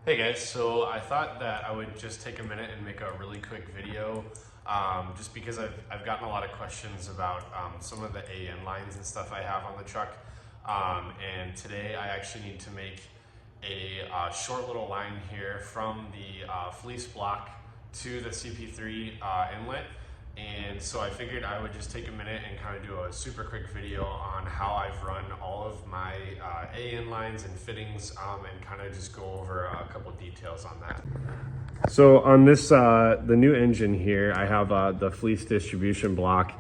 Hey guys, so I thought that I would just take a minute and make a really quick video just because I've gotten a lot of questions about some of the AN lines and stuff I have on the truck. And today I actually need to make a short little line here from the fleece block to the CP3 inlet. And so I figured I would just take a minute and kind of do a super quick video on how I've run all of my AN lines and fittings and kind of just go over a couple details on that. So on this, the new engine here, I have the fleece distribution block,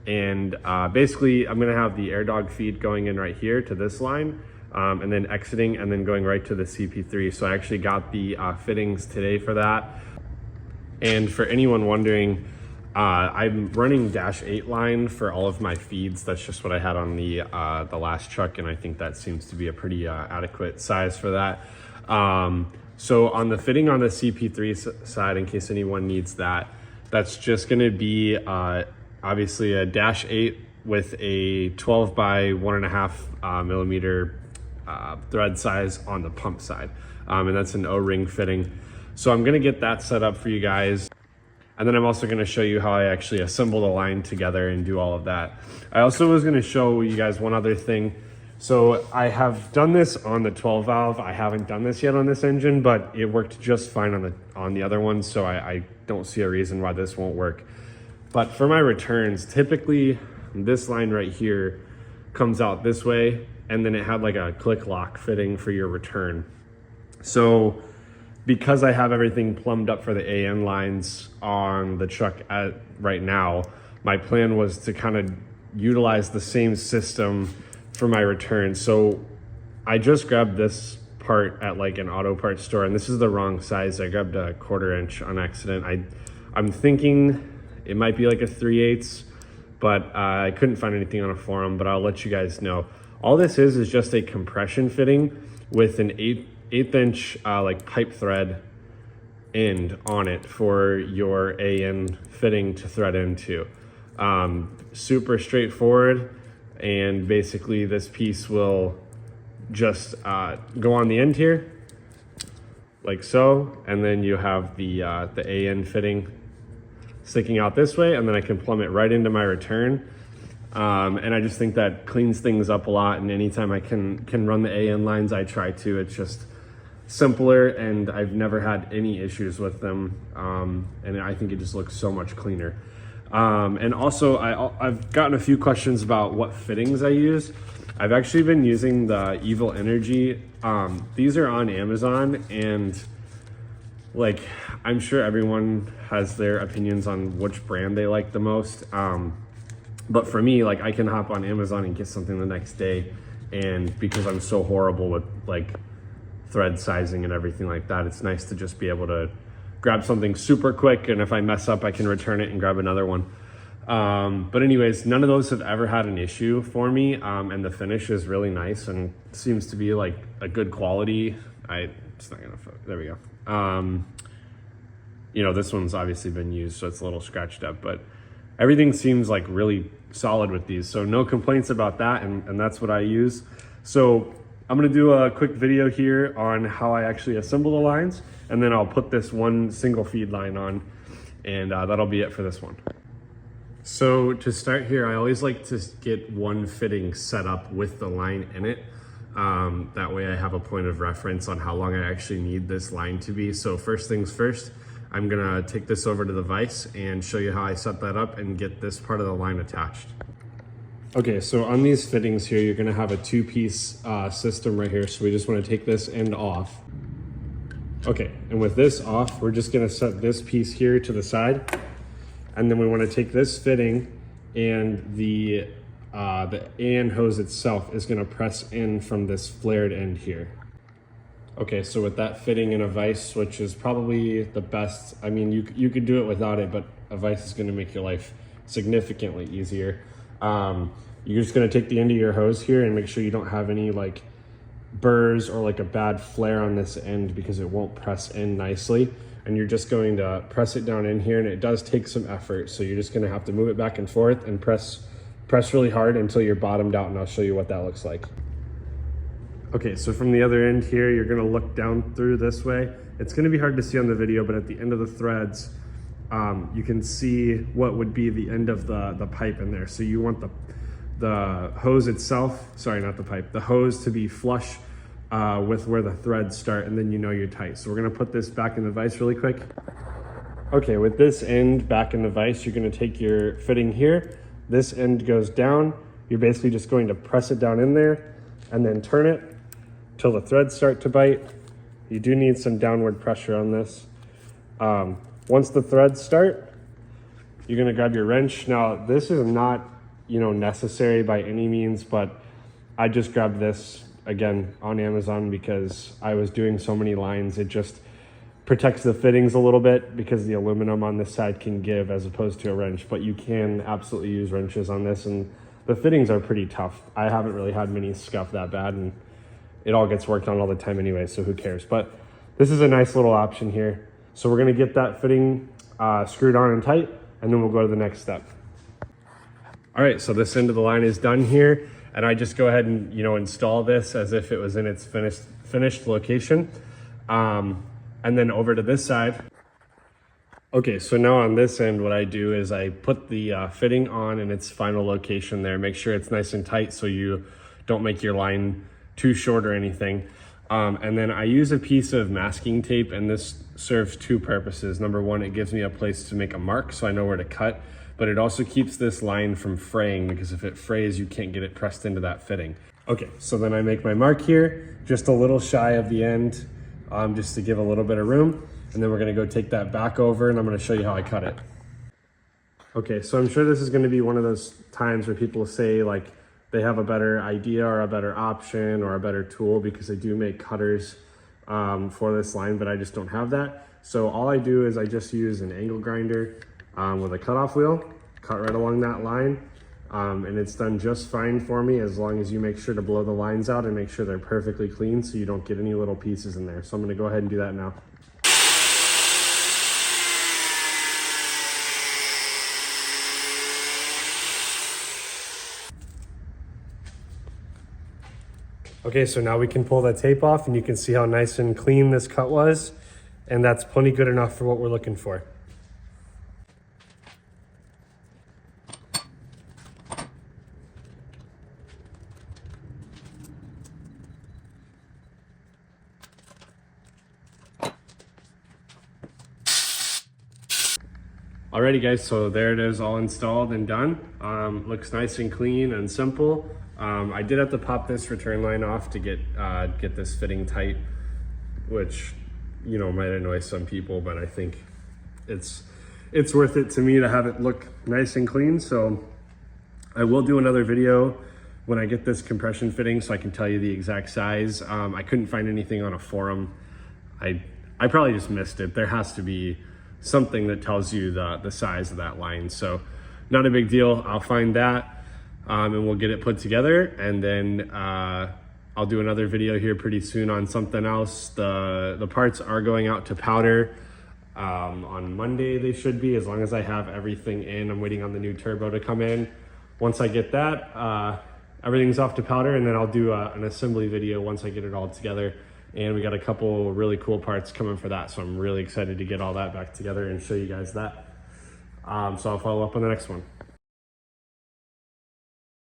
and basically I'm gonna have the AirDog feed going in right here to this line and then exiting and then going right to the CP3. So I actually got the fittings today for that. And for anyone wondering, I'm running -8 line for all of my feeds. That's just what I had on the last truck, and I think that seems to be a pretty adequate size for that. So on the fitting on the CP3 side, in case anyone needs that, that's just going to be obviously a -8 with a 12 by 1.5 millimeter thread size on the pump side, and that's an O-ring fitting. So I'm going to get that set up for you guys. And then I'm also going to show you how I actually assemble the line together and do all of that. I also was going to show you guys one other thing. So I have done this on the 12 valve. I haven't done this yet on this engine, but it worked just fine on the other one. So I don't see a reason why this won't work. But for my returns, typically this line right here comes out this way, and then it had like a click lock fitting for your return. So because I have everything plumbed up for the AN lines on the truck right now, my plan was to kind of utilize the same system for my return. So I just grabbed this part at like an auto parts store, and this is the wrong size. I grabbed a 1/4 inch on accident. I'm thinking it might be like a 3/8, but I couldn't find anything on a forum, but I'll let you guys know. All this is just a compression fitting with an 1/8 inch like pipe thread end on it for your AN fitting to thread into. Super straightforward, and basically this piece will just go on the end here like so, and then you have the AN fitting sticking out this way, and then I can plumb it right into my return. And I just think that cleans things up a lot, and anytime I can run the AN lines, I try to. It's just simpler, and I've never had any issues with them, and I think it just looks so much cleaner. And also I've gotten a few questions about what fittings I use. I've actually been using the Evil Energy. These are on Amazon, and like I'm sure everyone has their opinions on which brand they like the most, but for me, like I can hop on Amazon and get something the next day, and because I'm so horrible with like thread sizing and everything like that, it's nice to just be able to grab something super quick, and if I mess up I can return it and grab another one. But anyways, none of those have ever had an issue for me, and the finish is really nice and seems to be like a good quality. It's not gonna, there we go. You know, this one's obviously been used, so it's a little scratched up, but everything seems like really solid with these, so no complaints about that, and that's what I use. So I'm gonna do a quick video here on how I actually assemble the lines, and then I'll put this one single feed line on, and that'll be it for this one. So to start here, I always like to get one fitting set up with the line in it. That way I have a point of reference on how long I actually need this line to be. So first things first, I'm gonna take this over to the vise and show you how I set that up and get this part of the line attached. Okay, so on these fittings here, you're gonna have a 2-piece system right here. So we just wanna take this end off. Okay, and with this off, we're just gonna set this piece here to the side. And then we wanna take this fitting, and the AN hose itself is gonna press in from this flared end here. Okay, so with that fitting in a vise, which is probably the best, I mean, you could do it without it, but a vise is gonna make your life significantly easier. You're just gonna take the end of your hose here and make sure you don't have any like burrs or like a bad flare on this end, because it won't press in nicely. And you're just going to press it down in here, and it does take some effort. So you're just gonna have to move it back and forth and press really hard until you're bottomed out, and I'll show you what that looks like. Okay, so from the other end here, you're gonna look down through this way. It's gonna be hard to see on the video, but at the end of the threads, you can see what would be the end of the pipe in there. So you want the hose itself, sorry, not the pipe, the hose to be flush with where the threads start, and then you know you're tight. So we're gonna put this back in the vise really quick. Okay, with this end back in the vise, you're gonna take your fitting here. This end goes down. You're basically just going to press it down in there and then turn it till the threads start to bite. You do need some downward pressure on this. Once the threads start, you're gonna grab your wrench. Now, this is not, necessary by any means, but I just grabbed this again on Amazon because I was doing so many lines. It just protects the fittings a little bit because the aluminum on this side can give as opposed to a wrench, but you can absolutely use wrenches on this, and the fittings are pretty tough. I haven't really had many scuff that bad, and it all gets worked on all the time anyway, so who cares? But this is a nice little option here. So we're gonna get that fitting screwed on and tight, and then we'll go to the next step. All right, so this end of the line is done here, and I just go ahead and install this as if it was in its finished location. And then over to this side. Okay, so now on this end, what I do is I put the fitting on in its final location there, make sure it's nice and tight so you don't make your line too short or anything. And then I use a piece of masking tape, and this serves two purposes. Number one, it gives me a place to make a mark so I know where to cut, but it also keeps this line from fraying, because if it frays, you can't get it pressed into that fitting. Okay, so then I make my mark here, just a little shy of the end, just to give a little bit of room. And then we're gonna go take that back over, and I'm gonna show you how I cut it. Okay, so I'm sure this is gonna be one of those times where people say like they have a better idea or a better option or a better tool, because they do make cutters for this line, but I just don't have that. So all I do is I just use an angle grinder with a cutoff wheel, cut right along that line. And it's done just fine for me, as long as you make sure to blow the lines out and make sure they're perfectly clean so you don't get any little pieces in there. So I'm gonna go ahead and do that now. Okay, so now we can pull that tape off, and you can see how nice and clean this cut was, and that's plenty good enough for what we're looking for. Alrighty guys, so there it is, all installed and done. Looks nice and clean and simple. I did have to pop this return line off to get this fitting tight, which might annoy some people, but I think it's worth it to me to have it look nice and clean. So I will do another video when I get this compression fitting so I can tell you the exact size. I couldn't find anything on a forum. I probably just missed it. There has to be something that tells you the size of that line. So not a big deal. I'll find that and we'll get it put together, and then I'll do another video here pretty soon on something else. The parts are going out to powder on Monday. They should be, as long as I have everything in. I'm waiting on the new turbo to come in. Once I get that, everything's off to powder, and then I'll do an assembly video once I get it all together. And we got a couple really cool parts coming for that. So I'm really excited to get all that back together and show you guys that. So I'll follow up on the next one.